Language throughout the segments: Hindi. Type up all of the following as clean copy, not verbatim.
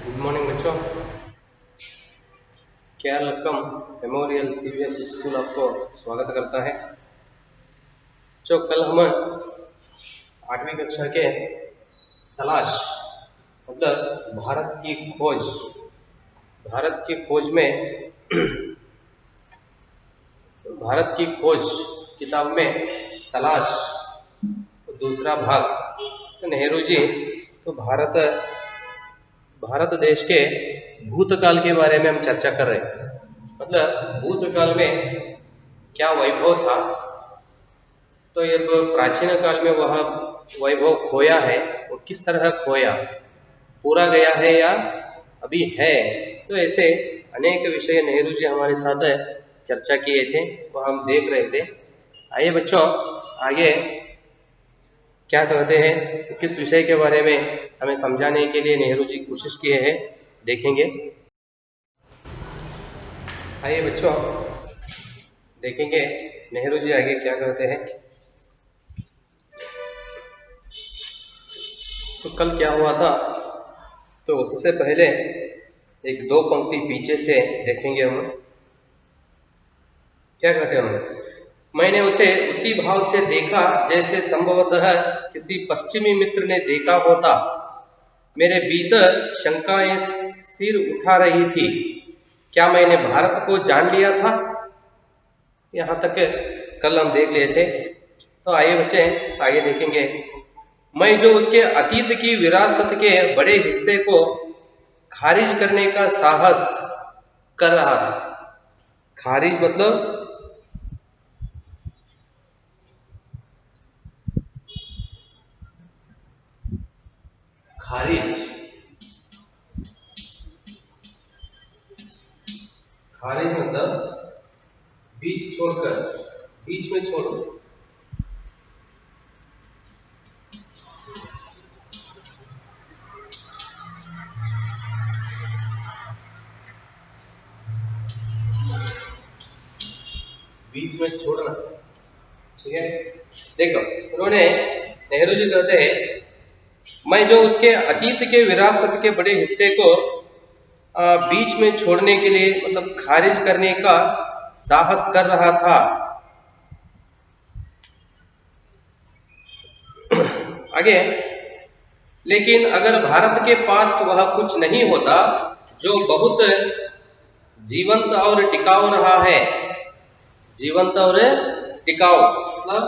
गुड मॉर्निंग बच्चों। केरलकम मेमोरियल सीबीएसई स्कूल आपको स्वागत करता है। जो कल हम 8वीं कक्षा के तलाश मतलब भारत की खोज में भारत की खोज किताब में तलाश दूसरा भाग, तो नेहरू जी तो भारत देश के भूतकाल के बारे में हम चर्चा कर रहे हैं। मतलब भूतकाल में क्या वैभव था, तो अब प्राचीन काल में वह वैभव खोया है, वो किस तरह खोया, पूरा गया है या अभी है। तो ऐसे अनेक विषय नेहरू जी हमारे साथ चर्चा किए थे, वह हम देख रहे थे। आइए बच्चों, आगे क्या कहते हैं, किस विषय के बारे में हमें समझाने के लिए नेहरू जी कोशिश किए हैं, देखेंगे। आइए बच्चों, देखेंगे नेहरू जी आगे क्या कहते हैं। तो कल क्या हुआ था, तो उससे पहले एक दो पंक्ति पीछे से देखेंगे हम। क्या कहते हैं हम, मैंने उसे उसी भाव से देखा जैसे संभवतः किसी पश्चिमी मित्र ने देखा होता। मेरे भीतर शंकाएं सिर उठा रही थी। क्या मैंने भारत को जान लिया था? यहाँ तक कल हम देख लिए थे। तो आइए बच्चे आगे देखेंगे। मैं जो उसके अतीत की विरासत के बड़े हिस्से को खारिज करने का साहस कर रहा था। खारिज मतलब खारिज खारिज मतलब बीच छोड़कर, बीच में छोड़ो। बीच में छोड़ना, ठीक है। देखो, उन्होंने नेहरू जी कहते हैं, मैं जो उसके अतीत के विरासत के बड़े हिस्से को बीच में छोड़ने के लिए मतलब खारिज करने का साहस कर रहा था। आगे, लेकिन अगर भारत के पास वह कुछ नहीं होता जो बहुत जीवंत और टिकाऊ रहा है। जीवंत और टिकाऊ मतलब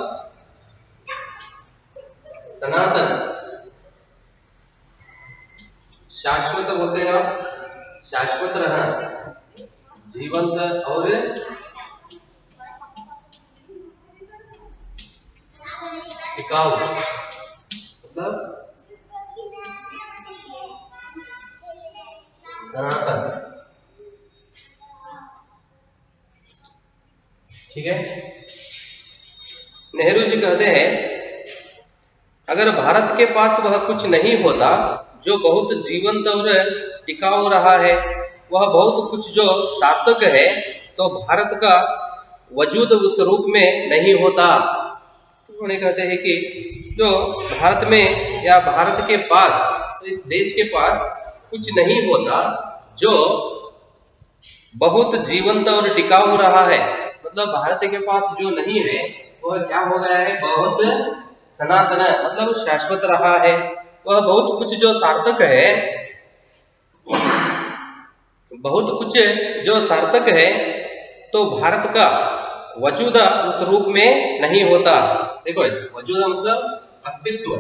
सनातन, शाश्वत बोलते हैं आप, शाश्वत रहना, जीवंत और टिकाऊ मतलब सनातन, ठीक है। नेहरू जी कहते हैं, अगर भारत के पास वह कुछ नहीं होता जो बहुत जीवंत और टिकाऊ रहा है, वह बहुत कुछ जो सार्थक है, तो भारत का वजूद उस रूप में नहीं होता। उन्होंने कहते हैं कि जो भारत में या भारत के पास, तो इस देश के पास कुछ नहीं होता जो बहुत जीवंत और टिकाऊ रहा है। मतलब भारत के पास जो नहीं है वह क्या हो गया है, बहुत सनातन है, मतलब शाश्वत रहा है। वह बहुत कुछ जो सार्थक है, बहुत कुछ जो सार्थक है, तो भारत का वजूद उस रूप में नहीं होता। देखो, वजूद मतलब अस्तित्व,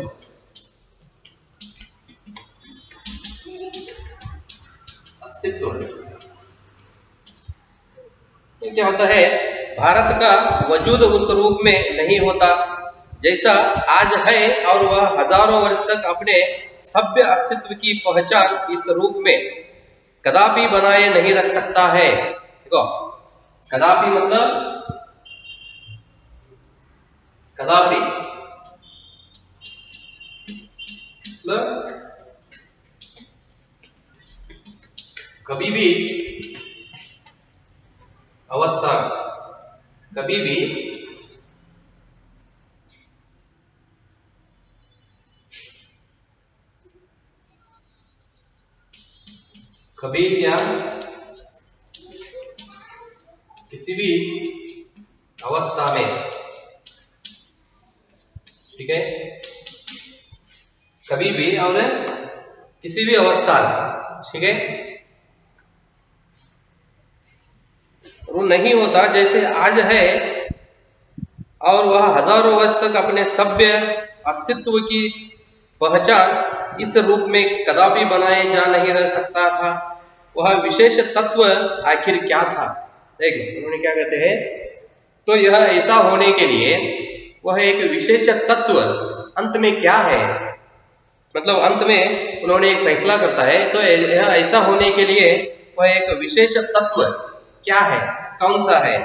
अस्तित्व ये क्या होता है, भारत का वजूद उस रूप में नहीं होता जैसा आज है, और वह हजारों वर्ष तक अपने सभ्य अस्तित्व की पहचान इस रूप में कदापि बनाए नहीं रख सकता है। देखो, कदापि मतलब कदापि मतलब कभी भी अवस्था, कभी भी कभी क्या किसी भी अवस्था में, ठीक है, कभी भी और किसी भी अवस्था में, ठीक है, वो नहीं होता जैसे आज है और वह हजारों वर्ष तक अपने सभ्य अस्तित्व की पहचान इस रूप में कदापि बनाए जा नहीं रह सकता था। वह विशेष तत्व आखिर क्या था? देखिए उन्होंने क्या कहते हैं, तो यह ऐसा होने के लिए वह एक विशेष तत्व अंत में क्या है, मतलब अंत में उन्होंने एक फैसला करता है, तो यह ऐसा होने के लिए वह एक विशेष तत्व क्या है, कौन सा है?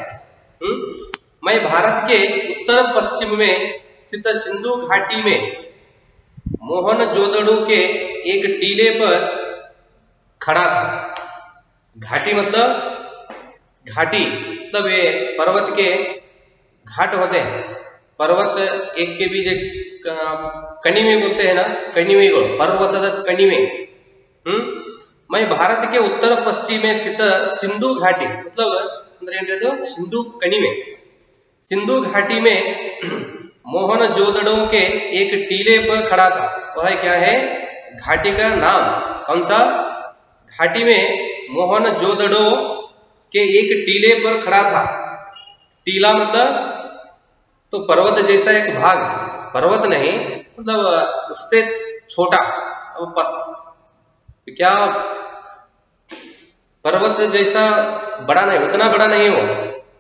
मैं भारत के उत्तर पश्चिम में स्थित सिंधु घाटी में मोहनजोदड़ो के एक टीले पर खड़ा था। घाटी मतलब ये पर्वत के घाट होते हैं, पर्वत एक के बीच एक कಣಿವೆ बोलते हैं ना, कಣಿವೆಗಳು, पर्वतದ कಣಿವೆ। मैं भारत के उत्तर पश्चिम में स्थित सिंधु घाटी मतलब ಅಂದ್ರೆ ಏನ್ರಿ सिंधु कಣಿವೆ, सिंधु घाटी में मोहनजोदड़ो के एक टीले पर खड़ा था। वह क्या है? घाटी का नाम कौन सा? घाटी में मोहनजोदड़ो के एक टीले पर खड़ा था। टीला मतलब तो पर्वत जैसा एक भाग, पर्वत नहीं मतलब उससे छोटा, क्या पर्वत जैसा बड़ा नहीं, उतना बड़ा नहीं हो।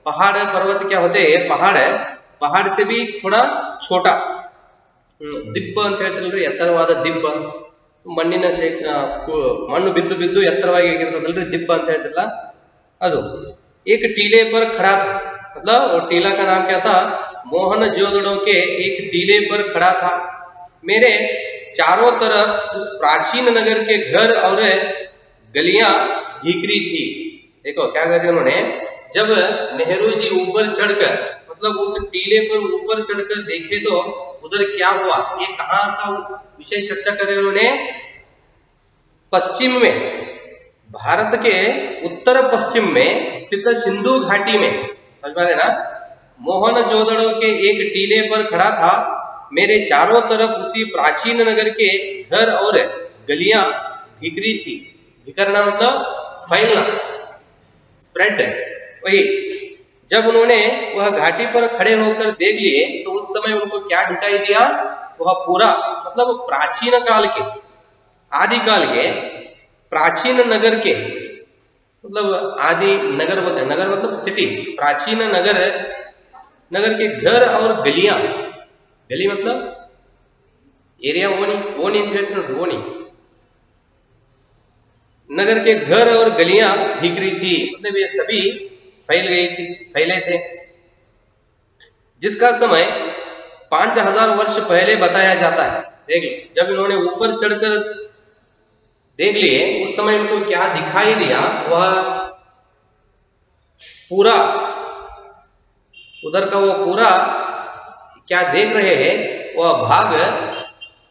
पहाड़ पर्वत क्या होते हैं, पहाड़ से भी थोड़ा छोटा ದಿಬ್ಬ ಅಂತ ಹೇಳ್ತಾರಲ್ರಿ, ಎತ್ತರವಾದ ದಿಬ್ಬ, ಮಣ್ಣಿನ ಮಣ್ಣು ಬಿದ್ದು ಬಿದ್ದು ಎತ್ತರವಾಗಿ ಆಗಿರ್ತದಲ್ರಿ, ದಿಬ್ಬ ಅಂತ ಹೇಳ್ತಿರಲ್ಲ ಅದು। एक टीले पर खड़ा था, मतलब वो टीला का नाम क्या था? मोहनजोदड़ो के एक टीले पर खड़ा था। मेरे चारों तरफ उस प्राचीन नगर के घर और गलियां भीकरी थी। देखो क्या कहते हैं उन्होंने, जब नेहरू जी ऊपर चढ़कर मतलब उस टीले पर ऊपर चढ़कर देखे तो उधर क्या हुआ, ये कहाँ का विषय चर्चा कर रहे हैं उन्होंने? पश्चिम में, भारत के उत्तर पश्चिम में स्थित सिंधु घाटी में, समझ पा रहे ना, मोहनजोदड़ो के एक टीले पर खड़ा था। मेरे चारों तरफ उसी प्राचीन नगर के घर और गलियां बिखरी थी। बिखरना मतलब फैलना, स्प्रेड, वही। जब उन्होंने वह घाटी पर खड़े होकर देख लिए तो उस समय उनको क्या दिखाई दिया? वह पूरा मतलब प्राचीन काल के, आदिकाल के प्राचीन नगर के, मतलब आदि नगर मतलब सिटी, प्राचीन नगर के घर और गलियां, गली मतलब एरिया, ओनी ಅಂತ ಹೇಳ್ತಾರೆ ನೋಡಿ, ओनी, नगर के घर और गलियां बिखरी थी, मतलब ये सभी फैले थे। जिसका समय 5000 वर्ष पहले बताया जाता है। देखिए जब इन्होंने ऊपर चढ़कर देख लिए उस समय इनको क्या दिखाई दिया? वह पूरा उधर का वो पूरा क्या देख रहे हैं, वह भाग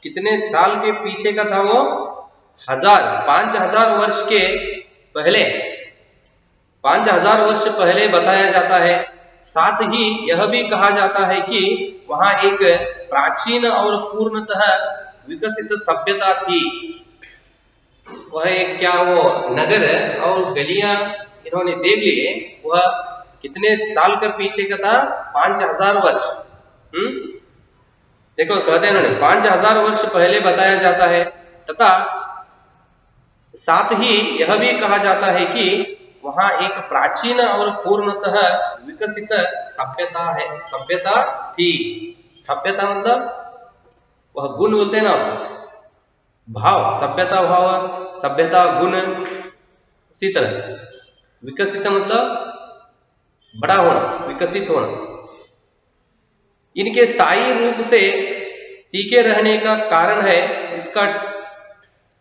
कितने साल के पीछे का था? वो 5000 वर्ष के पहले, 5000 वर्ष पहले बताया जाता है। साथ ही यह भी कहा जाता है कि वहां एक प्राचीन और पूर्णतः विकसित सभ्यता थी। वह एक क्या वो नगर और गलियां इन्होंने देख लिए, वह कितने साल के पीछे का था? 5000 वर्ष। देखो कहते हैं उन्होंने 5000 वर्ष पहले बताया जाता है, तथा साथ ही यह भी कहा जाता है कि वहां एक प्राचीन और पूर्णतः विकसित सभ्यता थी। सभ्यता मतलब वह गुण बोलते हैं ना, भाव, सभ्यता भाव, सभ्यता गुण। उसी तरह विकसित मतलब बड़ा होना, विकसित होना। इनके स्थायी रूप से टीके रहने का कारण है इसका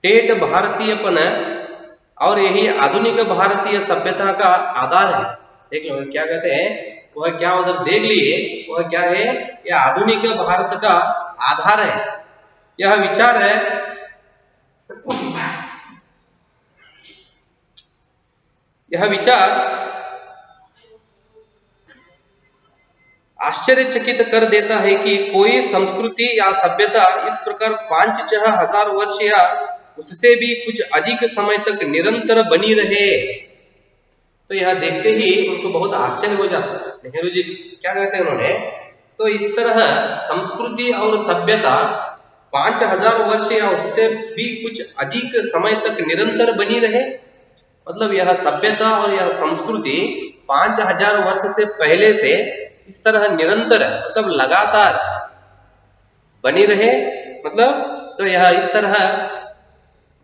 ठेठ भारतीयपन, और यही आधुनिक भारतीय सभ्यता का आधार है। देख लो क्या कहते हैं, वह क्या उधर देख लिए, वह क्या है? यह आधुनिक भारत का आधार है। यह विचार है यह विचार आश्चर्यचकित कर देता है कि कोई संस्कृति या सभ्यता इस प्रकार 5-6 हजार वर्ष या उससे भी कुछ अधिक समय तक निरंतर बनी रहे। तो यह देखते ही उनको बहुत आश्चर्य हो जाता। नेहरू जी क्या कहते हैं उन्होंने, तो इस तरह संस्कृति और सभ्यता 5000 वर्ष या उससे भी कुछ अधिक समय तक निरंतर बनी रहे। मतलब यह सभ्यता और यह संस्कृति 5000 वर्ष से पहले से इस तरह निरंतर मतलब लगातार बनी रहे। मतलब तो यह इस तरह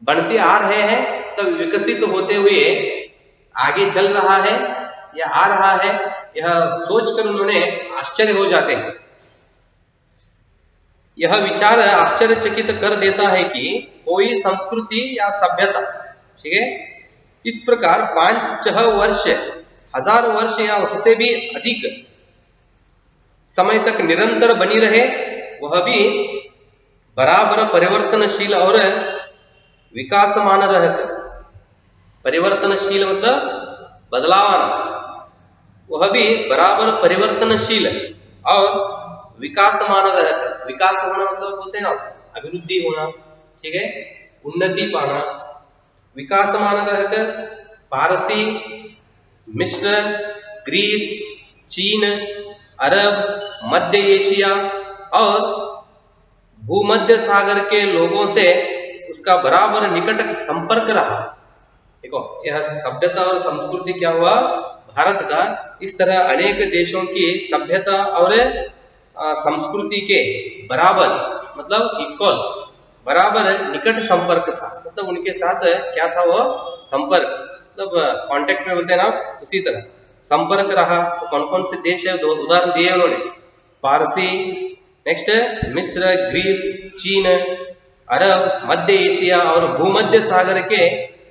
बनते आ रहे हैं, तब विकसित होते हुए आगे चल रहा है या आ रहा है, यह सोचकर उन्होंने आश्चर्य हो जाते हैं। यह विचार आश्चर्यचकित कर देता है कि कोई संस्कृति या सभ्यता, ठीक है, इस प्रकार 5-6 वर्ष, 1000 वर्ष या उससे भी अधिक समय तक निरंतर बनी रहे, वह भी बराबर परिवर्तनशील और विकासमान रहकर। परिवर्तनशील मतलब बदलाव आना, वह भी बराबर परिवर्तनशील और विकासमान रहकर। विकास होना मतलब बोलते हैं ना अभिवृद्धि होना, ठीक है, उन्नति पाना। विकासमान रहकर पारसी, मिस्र, ग्रीस, चीन, अरब, मध्य एशिया और भूमध्य सागर के लोगों से उसका बराबर निकट संपर्क रहा। देखो यह सभ्यता और संस्कृति क्या हुआ, भारत का इस तरह अनेक देशों की सभ्यता और संस्कृति के बराबर मतलब इक्वल, बराबर निकट संपर्क था। मतलब उनके साथ क्या था, वो संपर्क, मतलब कांटेक्ट में बोलते हैं ना, उसी तरह संपर्क रहा। तो कौन कौन से देश है, दो उदाहरण दिए उन्होंने, पारसी, नेक्स्ट मिस्र, ग्रीस, चीन, अरब, मध्य एशिया और भूमध्य सागर के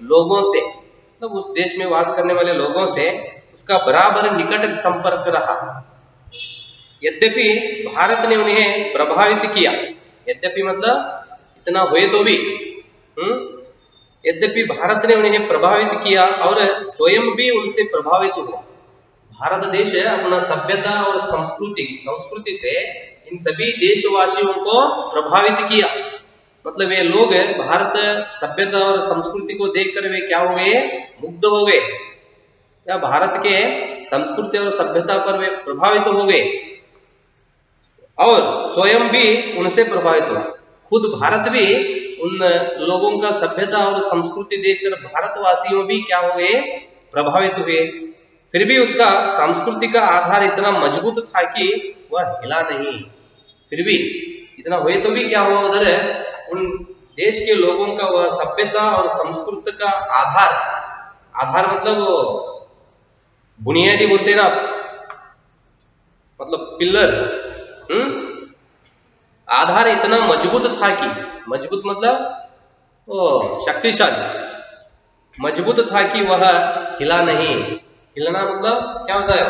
लोगों से, मतलब उस देश में वास करने वाले लोगों से उसका बराबर निकट संपर्क रहा। यद्यपि भारत ने उन्हें प्रभावित किया, यद्यपि मतलब इतना हुए तो भी, यद्यपि भारत ने उन्हें प्रभावित किया और स्वयं भी उनसे प्रभावित हुआ। भारत देश अपना सभ्यता और संस्कृति से इन सभी देशवासियों को प्रभावित किया। मतलब ये लोग भारत सभ्यता और संस्कृति को देखकर वे क्या हो गए, मुग्ध हो गए, या भारत के संस्कृति और सभ्यता पर वे प्रभावित हो गए और स्वयं भी उनसे प्रभावित हुआ। खुद भारत भी उन लोगों का सभ्यता और संस्कृति देखकर भारतवासियों भी क्या हो गए, प्रभावित हुए। फिर भी उसका सांस्कृतिक आधार इतना मजबूत था कि वह हिला नहीं। फिर भी इतना हुए तो भी क्या हुआ, उधर उन देश के लोगों का वह सभ्यता और संस्कृति का आधार मतलब बुनियादी बोलते ना, मतलब पिलर, आधार इतना मजबूत था कि, मजबूत मतलब तो शक्तिशाली, मजबूत था कि वह हिला नहीं। हिलना मतलब क्या होता है,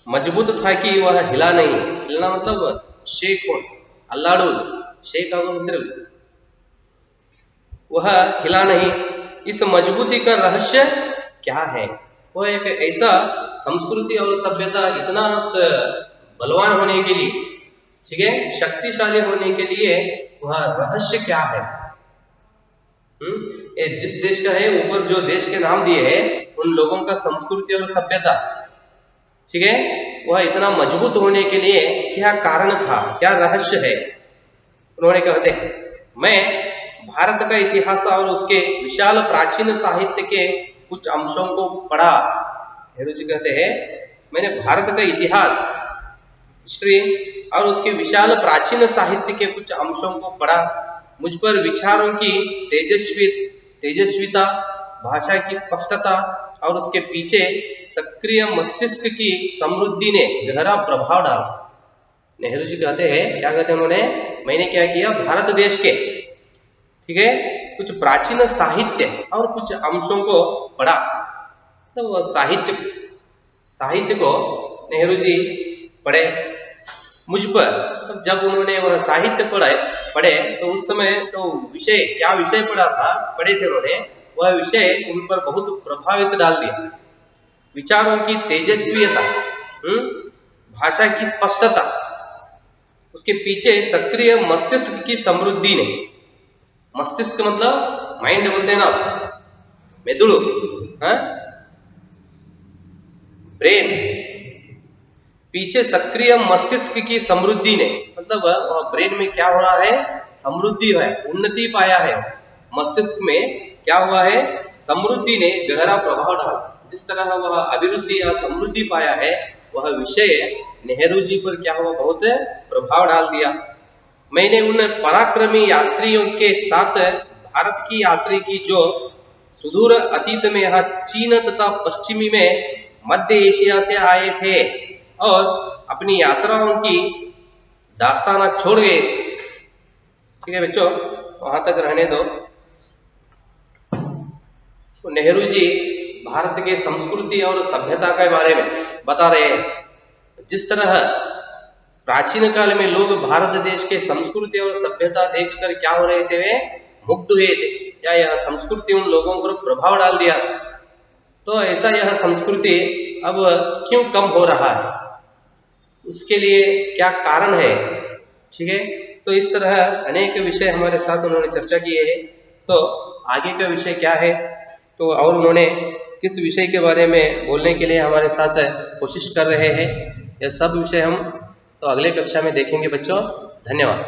मजबूत था कि वह हिला नहीं। हिलना मतलब शेक हो, अल्लाड़ू, शेक वह हिला नहीं। इस मजबूती का रहस्य क्या है, वह एक ऐसा संस्कृति और सभ्यता इतना बलवान होने के लिए, ठीक है, शक्तिशाली होने के लिए वह रहस्य क्या है। जिस देश का है, ऊपर जो देश के नाम दिए हैं उन लोगों का संस्कृति और सभ्यता, ठीक है, वह इतना मजबूत होने के लिए क्या कारण था, क्या रहस्य है। उन्होंने कहते हैं, मैं भारत का इतिहास और उसके विशाल प्राचीन साहित्य के कुछ अंशों को पढ़ा। नेहरू जी कहते हैं, मैंने भारत का इतिहास, हिस्ट्री और उसके विशाल प्राचीन साहित्य के कुछ अंशों को पढ़ा। मुझ पर विचारों की तेजस्विता, भाषा की स्पष्टता और उसके पीछे सक्रिय मस्तिष्क की समृद्धि ने गहरा प्रभाव डाला। नेहरू जी कहते हैं, क्या कहते हैं उन्होंने, मैंने क्या किया, भारत देश के, ठीक है, कुछ प्राचीन साहित्य और कुछ अंशों को पढ़ा। तो वह साहित्य को नेहरू जी पढ़े मुझ पर। तो जब उन्होंने वह साहित्य पढ़े तो उस समय तो विषय क्या विषय पढ़े थे उन्होंने, वह विषय उन पर बहुत प्रभावित डाल दिया। विचारों की तेजस्वीयता, भाषा की स्पष्टता, उसके पीछे सक्रिय मस्तिष्क की समृद्धि ने, मस्तिष्क मतलब माइंड बोलते हैं ना, मेदुलु, ब्रेन, पीछे सक्रिय मस्तिष्क की समृद्धि ने, मतलब ब्रेन में क्या हो रहा है, समृद्धि है, उन्नति पाया है, मस्तिष्क में क्या हुआ है, समृद्धि ने गहरा प्रभाव डाला। जिस तरह वह अभिवृद्धि या समृद्धि पाया है, वह विषय नेहरू जी पर क्या हुआ, बहुत प्रभाव डाल दिया। मैंने उन पराक्रमी यात्रियों के साथ भारत की यात्री की जो सुदूर अतीत में यहाँ चीन तथा पश्चिमी में मध्य एशिया से आए थे और अपनी यात्राओं की दास्ताना छोड़ गए थे। ठीक है बच्चों, वहां तक रहने दो। तो नेहरू जी भारत के संस्कृति और सभ्यता के बारे में बता रहे हैं। जिस तरह प्राचीन काल में लोग भारत देश के संस्कृति और सभ्यता देखकर क्या हो रहे थे, वे मुग्ध हुए थे, या यह संस्कृति उन लोगों पर प्रभाव डाल दिया। तो ऐसा यह संस्कृति अब क्यों कम हो रहा है, उसके लिए क्या कारण है। ठीक है, तो इस तरह अनेक विषय हमारे साथ उन्होंने चर्चा की है। तो आगे का विषय क्या है, तो और उन्होंने किस विषय के बारे में बोलने के लिए हमारे साथ कोशिश कर रहे हैं, यह सब विषय हम तो अगले कक्षा में देखेंगे बच्चों। धन्यवाद।